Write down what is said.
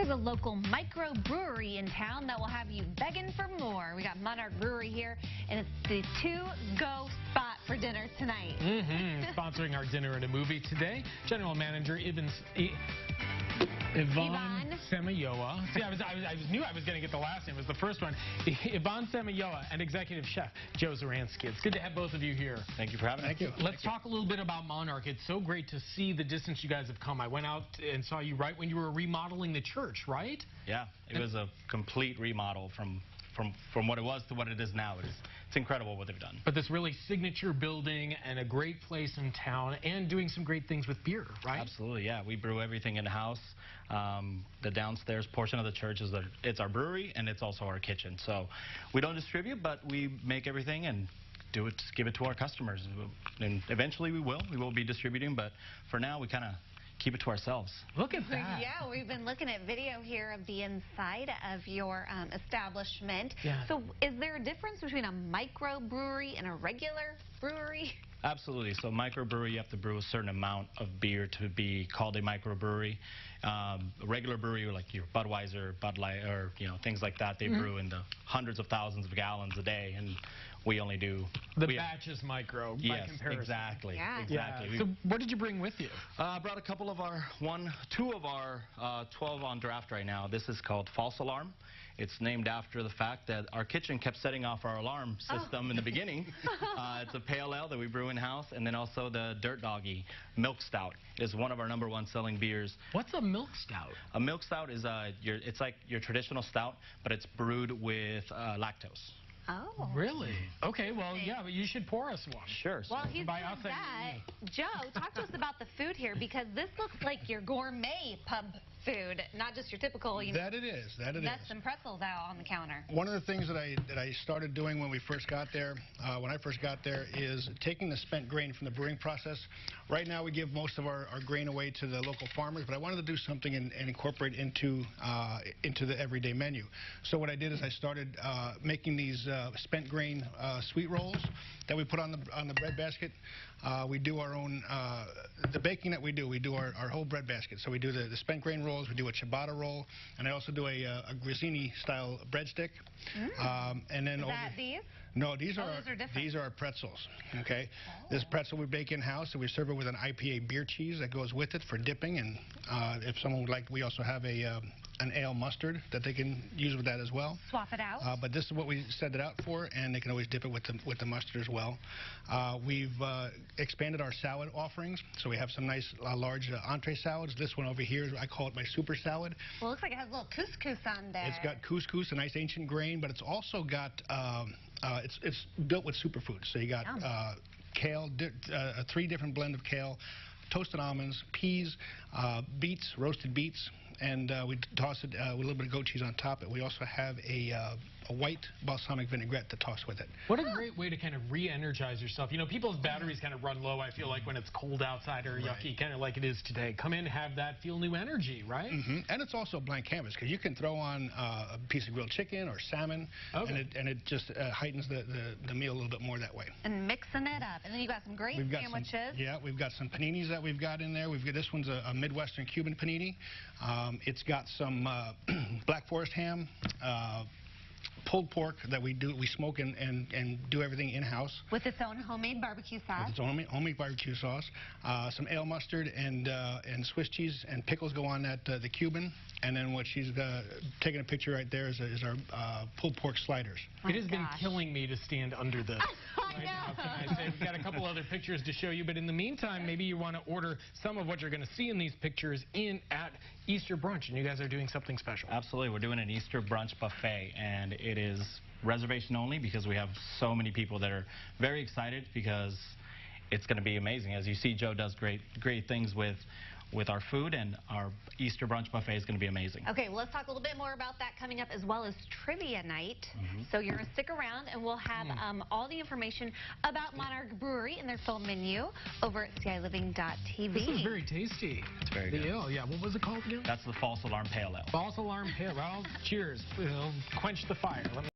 There's a local microbrewery in town that will have you begging for more. We got Monarch Brewery here, and it's the to-go spot for dinner tonight. Sponsoring our dinner and a movie today, General Manager Yvonne Semayoa. See, I knew I was going to get the last name. It was the first one. Yvonne Semayoa and Executive Chef Joe Zaransky. It's good to have both of you here. Thank you for having us. Thank you. Let's talk a little bit about Monarch. It's so great to see the distance you guys have come. I went out and saw you right when you were remodeling the church, right? Yeah, it was a complete remodel from what it was to what it is now. It's incredible what they've done. But this really signature building and a great place in town and doing some great things with beer, right? Absolutely, yeah. We brew everything in-house. The downstairs portion of the church is it's our brewery, and it's also our kitchen. So we don't distribute, but we make everything and give it to our customers. And eventually we will be distributing, but for now we kind of keep it to ourselves. Look at that. Yeah, we've been looking at video here of the inside of your establishment. Yeah. So is there a difference between a microbrewery and a regular brewery? Absolutely. So microbrewery, you have to brew a certain amount of beer to be called a microbrewery. A regular brewery like your Budweiser, Bud Light, or things like that, they brew in the hundreds of thousands of gallons a day, and we only do the batch is micro by comparison. Exactly. Yeah. Exactly. Yeah. So what did you bring with you? Brought a couple of two of our 12 on draft right now. This is called False Alarm. It's named after the fact that our kitchen kept setting off our alarm system in the beginning. It's a pale ale that we brew in-house, and then also the Dirt Doggy Milk Stout is one of our #1 selling beers. What's a milk stout? A milk stout is it's like your traditional stout, but it's brewed with lactose. Oh. Really? Okay, well, yeah, but you should pour us one. Sure. Well, he's by doing that. Joe, talk to us about the food here, because this looks like your gourmet pub food, not just your typical, That it is. nuts and pretzels out on the counter. One of the things that I started doing when we first got there, is taking the spent grain from the brewing process. Right now we give most of our grain away to the local farmers, but I wanted to do something and incorporate into the everyday menu. So what I did is I started making these spent grain sweet rolls that we put on the bread basket. We do our own, the baking that we do our whole bread basket. So we do the spent grain rolls, we do a ciabatta roll, and I also do a grissini style breadstick. And then These? No, these are our pretzels. Okay, this pretzel we bake in house, and we serve it with an IPA beer cheese that goes with it for dipping. And if someone would like, we also have an ale mustard that they can use with that as well. Swap it out. But this is what we set it out for, and they can always dip it with the mustard as well. We've expanded our salad offerings, so we have some nice large entree salads. This one over here, I call it my super salad. Well, it looks like it has a little couscous on there. It's got couscous, a nice ancient grain, but it's also got it's built with superfoods. So you got kale, 3 different blend of kale, toasted almonds, peas, beets, roasted beets, and we toss it with a little bit of goat cheese on top. And we also have a white balsamic vinaigrette to toss with it. What a great way to kind of re-energize yourself. People's batteries kind of run low, I feel like, when it's cold outside or yucky, kind of like it is today. Come in, have that, feel new energy, right? And it's also a blank canvas, because you can throw on a piece of grilled chicken or salmon, and it just heightens the meal a little bit more that way. And mixing it up. And then you got some great sandwiches. We've got some paninis that we've got in there. This one's a Midwestern Cuban panini. It's got some Black Forest ham, pulled pork that we smoke and do everything in-house. With its own homemade barbecue sauce. With its own homemade barbecue sauce. Some ale mustard and Swiss cheese and pickles go on that, the Cuban. And then what she's taking a picture right there is our pulled pork sliders. It has been killing me to stand under this. Right now, can I say? We've got a couple other pictures to show you, but in the meantime, maybe you want to order some of what you're going to see in these pictures at Easter brunch, and you guys are doing something special. Absolutely. We're doing an Easter brunch buffet, and it is reservation only, because we have so many people that are very excited, because it's going to be amazing. As you see, Joe does great things with our food, and our Easter brunch buffet is going to be amazing. Okay, well, let's talk a little bit more about that coming up, as well as trivia night. So you're going to stick around, and we'll have all the information about Monarch Brewery and their full menu over at CILiving.tv. This is very tasty. It's very good. Yeah, what was it called again? That's the False Alarm Pale Ale. False Alarm Pale Ale. Well, cheers. Quench the fire.